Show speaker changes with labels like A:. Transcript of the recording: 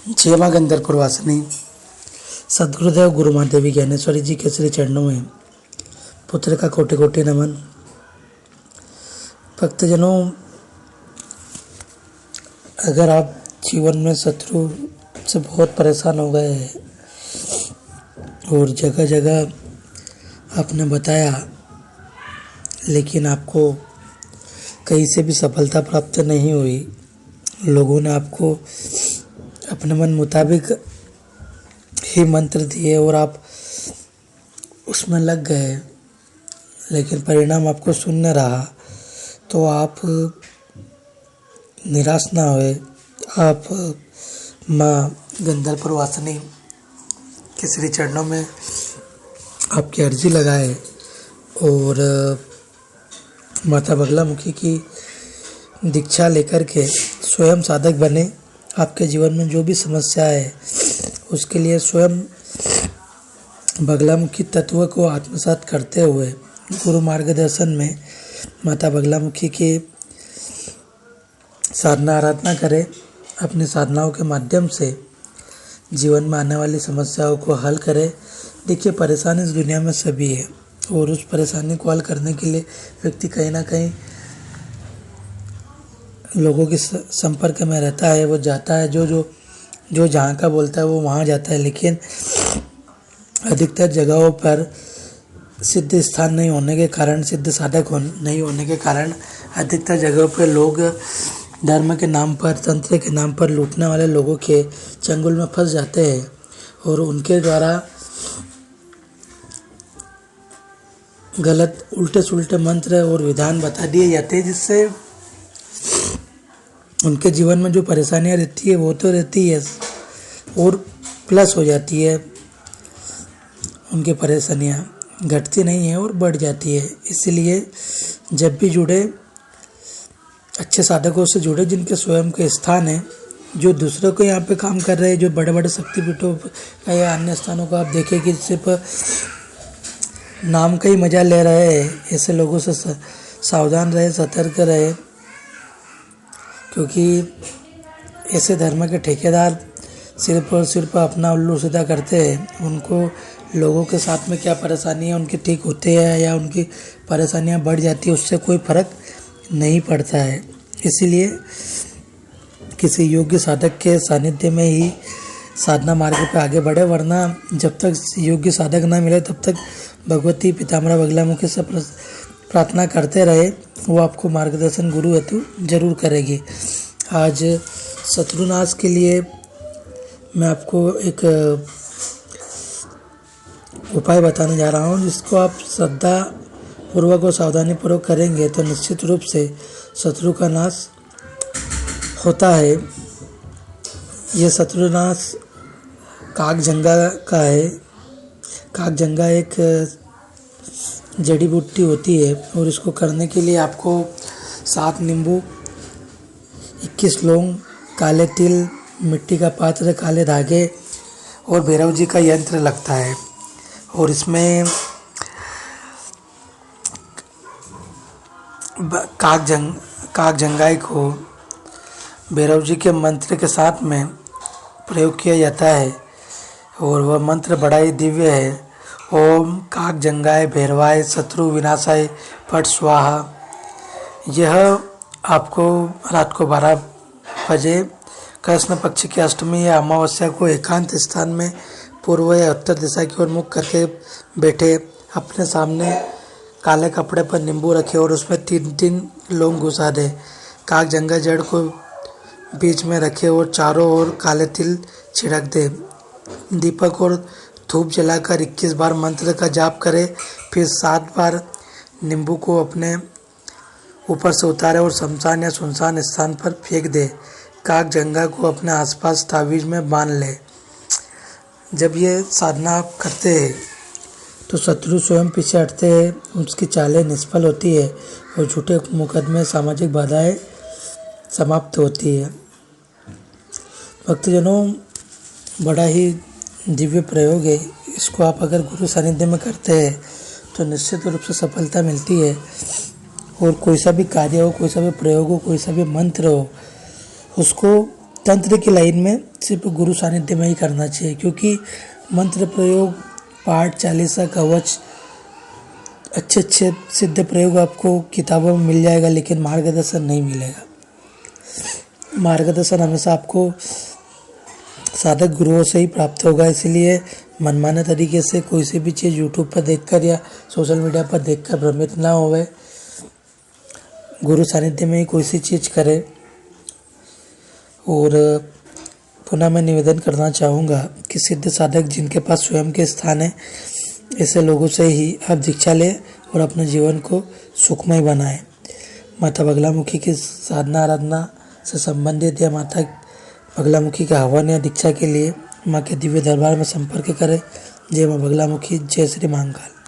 A: जय गंधर्व वासिनी सद्गुरुदेव गुरु महादेवी ज्ञानेश्वरी जी के श्री चरणों में पुत्र का कोटि कोटि नमन। भक्तजनों, अगर आप जीवन में शत्रु से बहुत परेशान हो गए हैं और जगह जगह आपने बताया लेकिन आपको कहीं से भी सफलता प्राप्त नहीं हुई, लोगों ने आपको अपने मन मुताबिक ही मंत्र दिए और आप उसमें लग गए लेकिन परिणाम आपको सुन न रहा, तो आप निराश ना हुए। आप माँ गंधर्व वासिनी के श्री चरणों में आपकी अर्जी लगाए और माता बगलामुखी की दीक्षा लेकर के स्वयं साधक बने। आपके जीवन में जो भी समस्या है उसके लिए स्वयं बगलामुखी तत्व को आत्मसात करते हुए गुरु मार्गदर्शन में माता बगलामुखी की साधना आराधना करें। अपनी साधनाओं के माध्यम से जीवन में आने वाली समस्याओं को हल करें। देखिए, परेशानी इस दुनिया में सभी है और उस परेशानी को हल करने के लिए व्यक्ति कहीं ना कहीं लोगों के संपर्क में रहता है, वो जाता है, जो जहाँ का बोलता है वो वहाँ जाता है, लेकिन अधिकतर जगहों पर सिद्ध स्थान नहीं होने के कारण, सिद्ध साधक नहीं होने के कारण अधिकतर जगहों पर लोग धर्म के नाम पर, तंत्र के नाम पर लूटने वाले लोगों के चंगुल में फंस जाते हैं और उनके द्वारा गलत उल्टे सुल्टे मंत्र और विधान बता दिए जाते हैं, जिससे उनके जीवन में जो परेशानियां रहती है वो तो रहती है और प्लस हो जाती है। उनकी परेशानियां घटती नहीं है और बढ़ जाती है। इसलिए जब भी जुड़े, अच्छे साधकों से जुड़े जिनके स्वयं के स्थान है, जो दूसरों को यहाँ पे काम कर रहे हैं, जो बड़े बड़े शक्तिपीठों या अन्य स्थानों को आप देखें कि सिर्फ नाम का ही मजा ले रहे हैं, ऐसे लोगों से सावधान रहे, सतर्क रहे, क्योंकि ऐसे धर्म के ठेकेदार सिर्फ और सिर्फ अपना उल्लू सीधा करते हैं। उनको लोगों के साथ में क्या परेशानी है, उनके ठीक होते हैं या उनकी परेशानियां बढ़ जाती है, उससे कोई फर्क नहीं पड़ता है। इसीलिए किसी योग्य साधक के सानिध्य में ही साधना मार्ग पर आगे बढ़े, वरना जब तक योग्य साधक ना मिले तब तक भगवती पीताम्बरा बगलामुखी से प्रार्थना करते रहे, वो आपको मार्गदर्शन गुरु हेतु जरूर करेगी। आज शत्रुनाश के लिए मैं आपको एक उपाय बताने जा रहा हूँ, जिसको आप श्रद्धा पूर्वक और सावधानी पूर्वक करेंगे तो निश्चित रूप से शत्रु का नाश होता है। ये शत्रुनाश कागजंगा का है। कागजंगा एक जड़ी बूटी होती है और इसको करने के लिए आपको 7 नींबू, 21 लौंग, काले तिल, मिट्टी का पात्र, काले धागे और भैरव जी का यंत्र लगता है। और इसमें कागजंगाई को भैरव जी के मंत्र के साथ में प्रयोग किया जाता है और वह मंत्र बड़ा ही दिव्य है। ओम कागजंगाय भैरवाय शत्रु विनाशाय फट स्वाहा। यह आपको रात को 12 बजे कृष्ण पक्ष की अष्टमी या अमावस्या को एकांत स्थान में पूर्व या उत्तर दिशा की ओर मुख करके बैठे, अपने सामने काले कपड़े पर नींबू रखे और उसमें 3 लौंग घुसा दे। कागजंगा जड़ को बीच में रखे और चारों ओर काले तिल छिड़क दे। दीपक और धूप जलाकर 21 बार मंत्र का जाप करे, फिर 7 बार नींबू को अपने ऊपर से उतारे और शमशान या सुनसान स्थान पर फेंक दे। कागजंगा को अपने आसपास तावीज में बांध ले। जब ये साधना आप करते हैं तो शत्रु स्वयं पीछे हटते हैं, उसकी चालें निष्फल होती है और झूठे मुकदमे, सामाजिक बाधाएं समाप्त होती है। भक्तजनों, बड़ा ही दिव्य प्रयोग है। इसको आप अगर गुरु सानिध्य में करते हैं तो निश्चित रूप से सफलता मिलती है और कोई सा भी कार्य हो, कोई सा भी प्रयोग हो, कोई सा भी मंत्र हो, उसको तंत्र की लाइन में सिर्फ गुरु सानिध्य में ही करना चाहिए, क्योंकि मंत्र प्रयोग, पाठ, चालीसा, कवच, अच्छे अच्छे सिद्ध प्रयोग आपको किताबों में मिल जाएगा, लेकिन मार्गदर्शन नहीं मिलेगा। मार्गदर्शन हमेशा आपको साधक गुरुओं से ही प्राप्त होगा। इसलिए मनमाने तरीके से कोई सी भी चीज़ यूट्यूब पर देखकर या सोशल मीडिया पर देखकर भ्रमित ना होवे, गुरु सानिध्य में ही कोई सी चीज़ करे। और पुनः मैं निवेदन करना चाहूँगा कि सिद्ध साधक जिनके पास स्वयं के स्थान है, ऐसे लोगों से ही आप दीक्षा लें और अपने जीवन को सुखमय बनाएं। माता बगलामुखी की साधना आराधना से संबंधित या माता बगलामुखी का हवन या दीक्षा के लिए माँ के दिव्य दरबार में संपर्क करें। जय माँ बगलामुखी, जय श्री महाकाल।